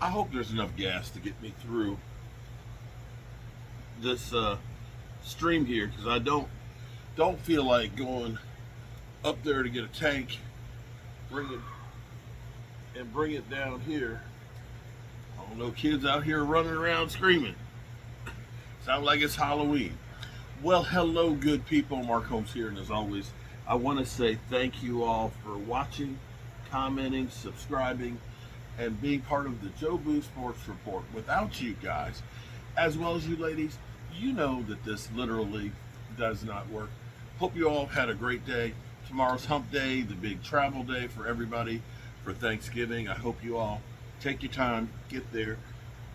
I hope there's enough gas to get me through this stream here because I don't feel like going up there to get a tank, bring it bring it down here. I don't know, kids out here running around screaming. Sounds like it's Halloween. Well, hello, good people. Mark Holmes here, and as always, I want to say thank you all for watching, commenting, subscribing, and being part of the Joe Boo Sports Report. Without you guys, as well as you ladies, you know that this literally does not work. Hope you all had a great day. Tomorrow's hump day, the big travel day for everybody for Thanksgiving. I hope you all take your time, get there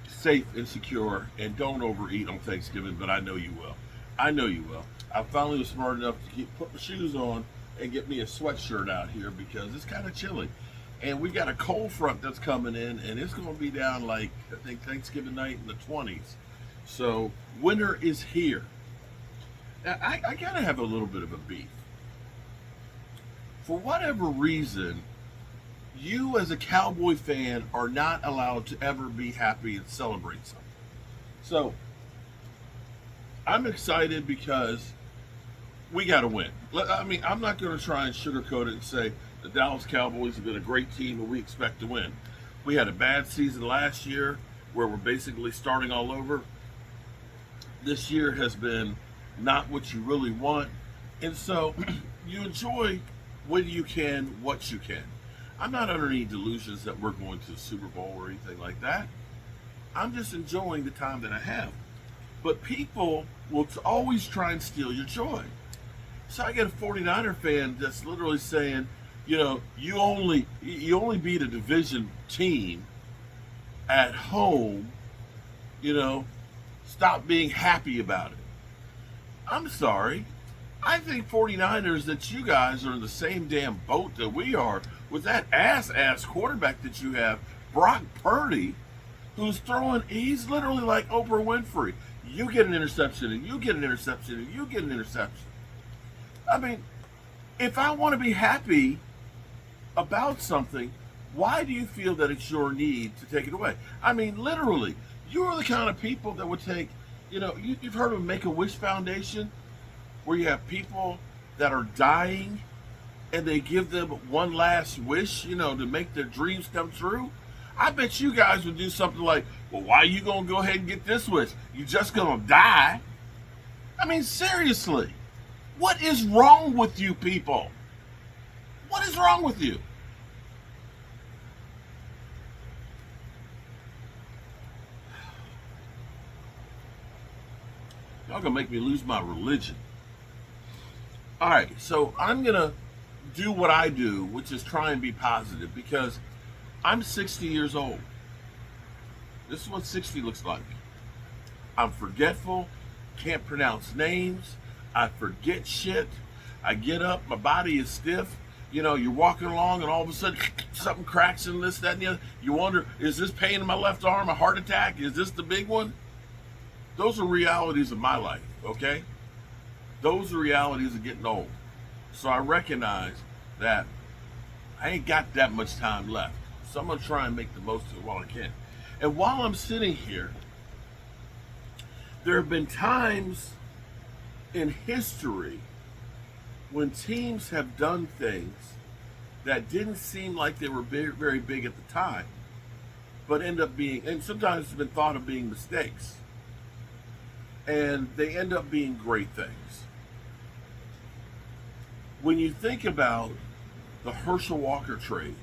safe and secure, and don't overeat on Thanksgiving, but I know you will. I know you will. I finally was smart enough to put my shoes on and get me a sweatshirt out here because it's kind of chilly. And we got a cold front that's coming in, and it's going to be down like, I think, Thanksgiving night in the 20s. So winter is here. Now, I got to have a little bit of a beef. For whatever reason, you as a Cowboy fan are not allowed to ever be happy and celebrate something. So I'm excited because we got to win. I mean, I'm not going to try and sugarcoat it and say the Dallas Cowboys have been a great team and we expect to win. We had a bad season last year where we're basically starting all over. This year has been not what you really want. And so you enjoy when you can, what you can. I'm not under any delusions that we're going to the Super Bowl or anything like that. I'm just enjoying the time that I have. But people will always try and steal your joy. So I get a 49er fan that's literally saying, you know, you only beat a division team at home, you know, stop being happy about it. I'm sorry. I think 49ers that you guys are in the same damn boat that we are with that ass quarterback that you have, Brock Purdy, who's he's literally like Oprah Winfrey. You get an interception and you get an interception and you get an interception. I mean, if I want to be happy about something, why do you feel that it's your need to take it away? I mean, literally, you are the kind of people that would take, you know, you've heard of Make-A-Wish Foundation, where you have people that are dying and they give them one last wish, you know, to make their dreams come true. I bet you guys would do something like, well, why are you going to go ahead and get this wish? You're just going to die. I mean, seriously, what is wrong with you people? What is wrong with you? Y'all gonna make me lose my religion. All right, so I'm gonna do what I do, which is try and be positive because I'm 60 years old. This is what 60 looks like. I'm forgetful, can't pronounce names, I forget shit. I get up, my body is stiff. You know, you're walking along and all of a sudden something cracks in this, that, and the other. You wonder, is this pain in my left arm a heart attack? Is this the big one? Those are realities of my life, okay? Those are realities of getting old. So I recognize that I ain't got that much time left. So I'm going to try and make the most of it while I can. And while I'm sitting here, there have been times in history when teams have done things that didn't seem like they were very big at the time, but end up being, and sometimes it's been thought of being mistakes. And they end up being great things. When you think about the Herschel Walker trade,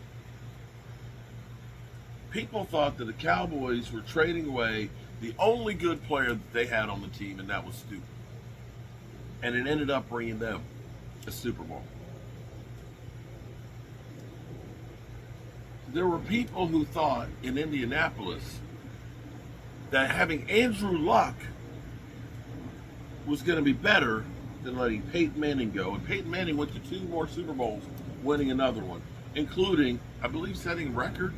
people thought that the Cowboys were trading away the only good player that they had on the team, and that was Stu. And it ended up bringing them a Super Bowl. There were people who thought in Indianapolis that having Andrew Luck was going to be better than letting Peyton Manning go. And Peyton Manning went to 2 more Super Bowls, winning another one, including, I believe, setting a record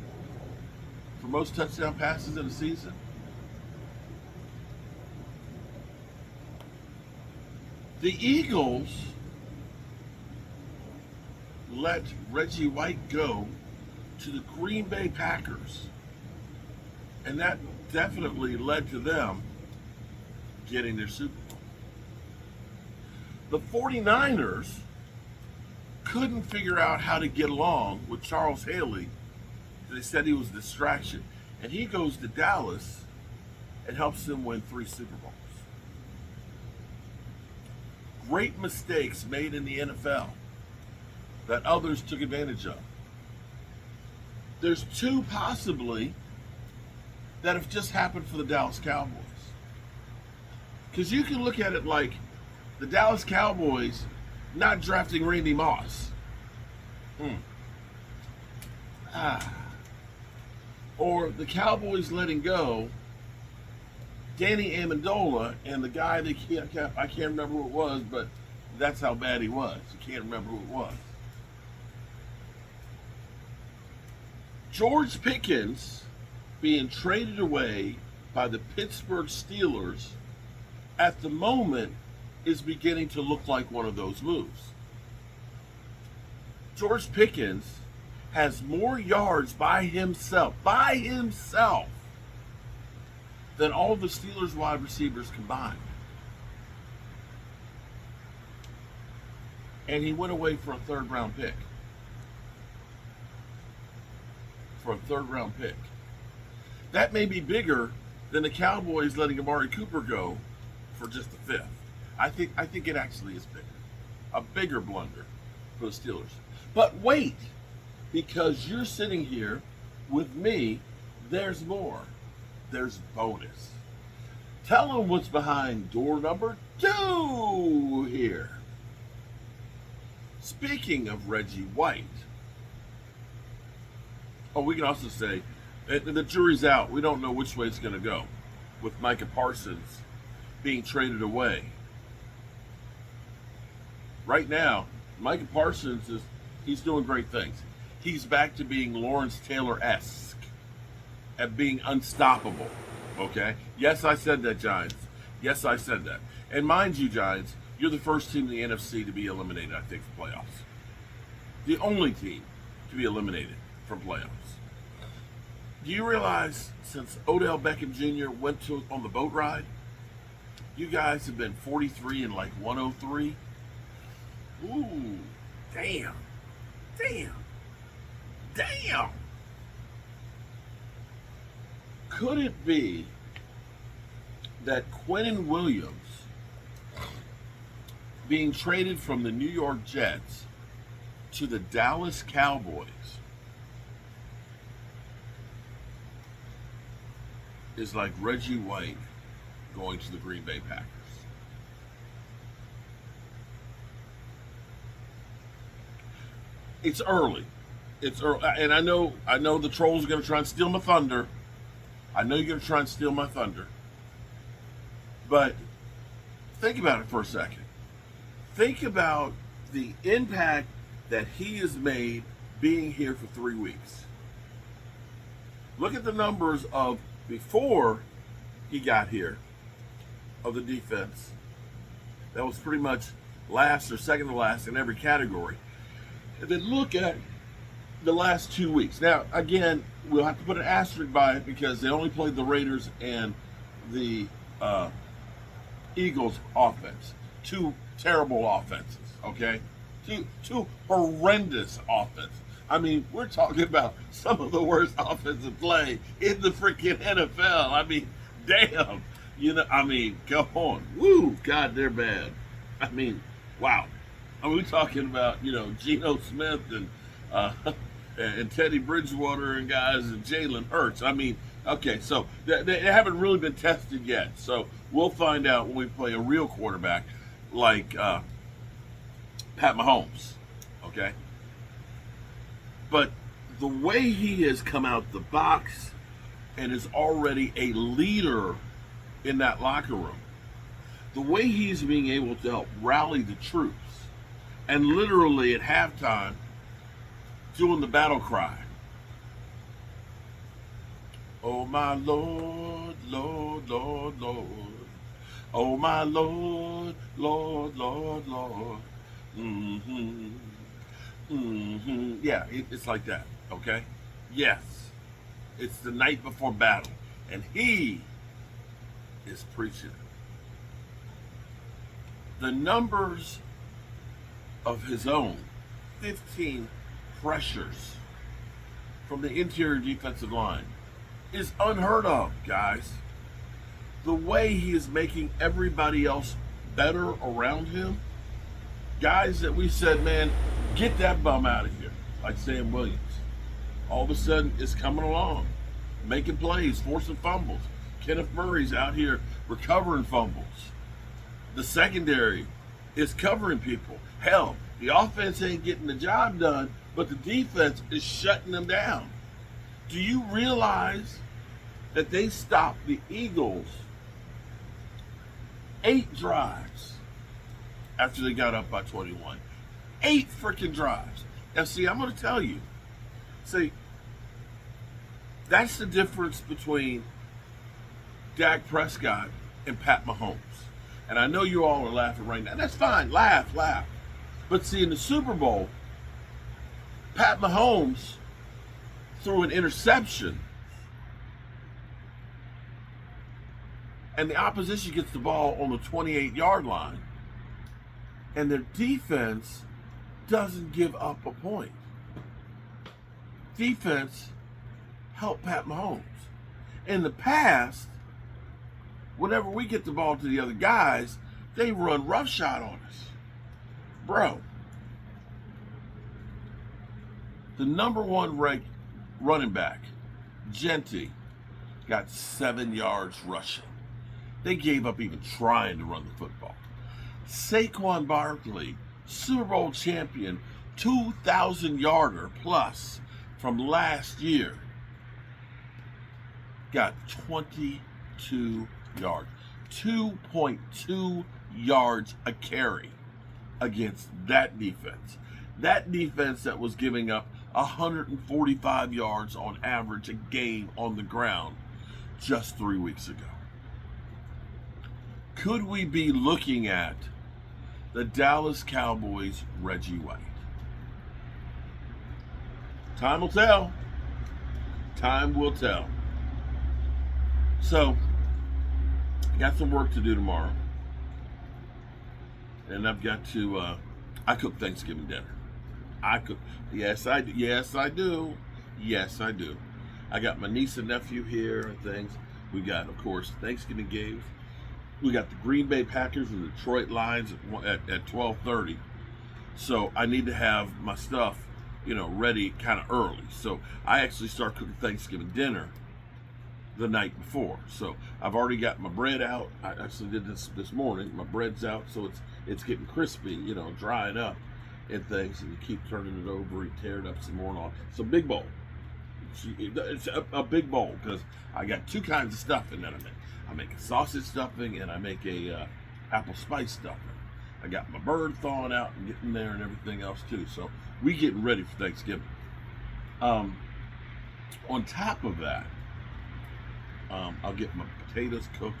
for most touchdown passes in a season. The Eagles let Reggie White go to the Green Bay Packers And that definitely led to them getting their Super Bowl. The 49ers couldn't figure out how to get along with Charles Haley. They said he was a distraction. And he goes to Dallas and helps them win 3 Super Bowls. Great mistakes made in the NFL that others took advantage of. There's 2 possibly that have just happened for the Dallas Cowboys. Because you can look at it like the Dallas Cowboys not drafting Randy Moss. Or the Cowboys letting go Danny Amendola and the guy I can't remember who it was, but that's how bad he was. You can't remember who it was. George Pickens being traded away by the Pittsburgh Steelers at the moment is beginning to look like one of those moves. George Pickens has more yards by himself, than all the Steelers wide receivers combined. And he went away for a 3rd round pick. That may be bigger than the Cowboys letting Amari Cooper go for just the 5th. I think it actually is bigger. A bigger blunder for the Steelers. But wait, because you're sitting here with me, there's more. There's bonus. Tell them what's behind door number 2 here. Speaking of Reggie White, we can also say the jury's out. We don't know which way it's going to go with Micah Parsons being traded away. Right now, Micah Parsons he's doing great things. He's back to being Lawrence Taylor-esque at being unstoppable. Okay? Yes, I said that, Giants. Yes, I said that. And mind you, Giants, you're the first team in the NFC to be eliminated, I think, from playoffs. The only team to be eliminated from playoffs. Do you realize since Odell Beckham Jr. went on the boat ride, you guys have been 43 and like 103? Ooh, damn. Could it be that Quinnen Williams being traded from the New York Jets to the Dallas Cowboys is like Reggie White going to the Green Bay Packers? It's early. And I know the trolls are going to try and steal my thunder. I know you're going to try and steal my thunder. But think about it for a second. Think about the impact that he has made being here for 3 weeks. Look at the numbers of before he got here of the defense. That was pretty much last or second to last in every category. And then look at the last 2 weeks. Now, again, we'll have to put an asterisk by it because they only played the Raiders and the Eagles offense. 2 terrible offenses, okay? Two horrendous offenses. I mean, we're talking about some of the worst offensive play in the freaking NFL. I mean, damn. Come on. Woo, God, they're bad. I mean, wow. We're talking about, Geno Smith and Teddy Bridgewater and guys and Jalen Hurts. I mean, okay, so they haven't really been tested yet. So we'll find out when we play a real quarterback like Pat Mahomes, okay? But the way he has come out the box and is already a leader in that locker room, the way he's being able to help rally the troops, and literally at halftime doing the battle cry. Oh my Lord, Lord, Lord, Lord. Oh my Lord, Lord, Lord, Lord. Yeah, it's like that, okay? Yes, it's the night before battle. And he is preaching it. The numbers of his own 15 pressures from the interior defensive line is unheard of, guys. The way he is making everybody else better around him, guys that we said, man, get that bum out of here, like Sam Williams, all of a sudden is coming along, making plays, forcing fumbles. Kenneth Murray's out here recovering fumbles. The secondary is covering people. Hell, the offense ain't getting the job done, but the defense is shutting them down. Do you realize that they stopped the Eagles 8 drives after they got up by 21? 8 freaking drives. Now, see, I'm going to tell you. See, that's the difference between Dak Prescott and Pat Mahomes. And I know you all are laughing right now. That's fine. Laugh. But see, in the Super Bowl, Pat Mahomes threw an interception, and the opposition gets the ball on the 28-yard line, and their defense doesn't give up a point. Defense helped Pat Mahomes. In the past, whenever we get the ball to the other guys, they run roughshod on us. Bro, the number one ranked running back, Genty, got 7 yards rushing. They gave up even trying to run the football. Saquon Barkley, Super Bowl champion, 2,000-yarder plus from last year, got 22 yards. 2.2 yards a carry against that defense. That defense that was giving up 145 yards on average a game on the ground just 3 weeks ago. Could we be looking at the Dallas Cowboys' Reggie White? Time will tell. Time will tell. So, I got some work to do tomorrow. And I've got to, I cook Thanksgiving dinner. Yes, I do. I got my niece and nephew here and things. We got, of course, Thanksgiving games. We got the Green Bay Packers and the Detroit Lions at 12:30. So I need to have my stuff, ready kind of early. So I actually start cooking Thanksgiving dinner the night before. So I've already got my bread out. I actually did this morning. My bread's out, so it's getting crispy, drying up and things. And you keep turning it over and tear it up some more and all. It's a big bowl. It's a big bowl because I got 2 kinds of stuffing that I make. I make a sausage stuffing and I make a apple spice stuffing. I got my bird thawing out and getting there and everything else too. So we getting ready for Thanksgiving. On top of that, I'll get my potatoes cooked,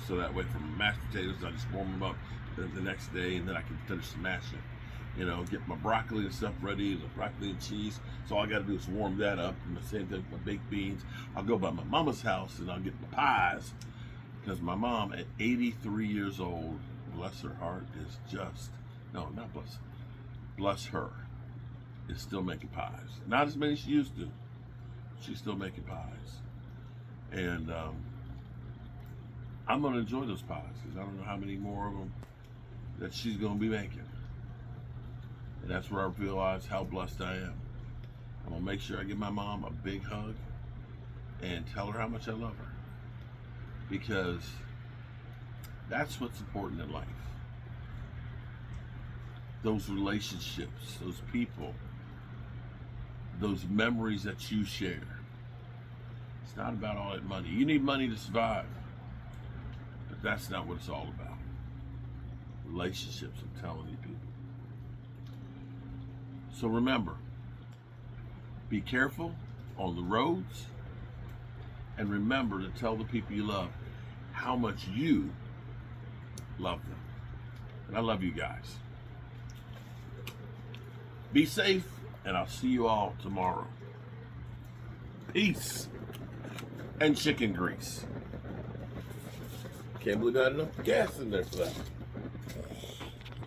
so that way for my mashed potatoes, I just warm them up the next day, and then I can finish the mashing. Get my broccoli and stuff ready, the broccoli and cheese. So all I got to do is warm that up. And the same thing with my baked beans. I'll go by my mama's house and I'll get my pies, because my mom at 83 years old, bless her heart, is just, no, not bless her, is still making pies. Not as many as she used to. She's still making pies. And I'm going to enjoy those pies, because I don't know how many more of them that she's going to be making. And that's where I realize how blessed I am. I'm going to make sure I give my mom a big hug and tell her how much I love her. Because that's what's important in life. Those relationships, those people, those memories that you share. It's not about all that money. You need money to survive. But that's not what it's all about. Relationships, I'm telling you people. So remember, be careful on the roads, and remember to tell the people you love how much you love them. And I love you guys. Be safe, and I'll see you all tomorrow. Peace. and chicken grease. Can't believe I had enough gas in there for that.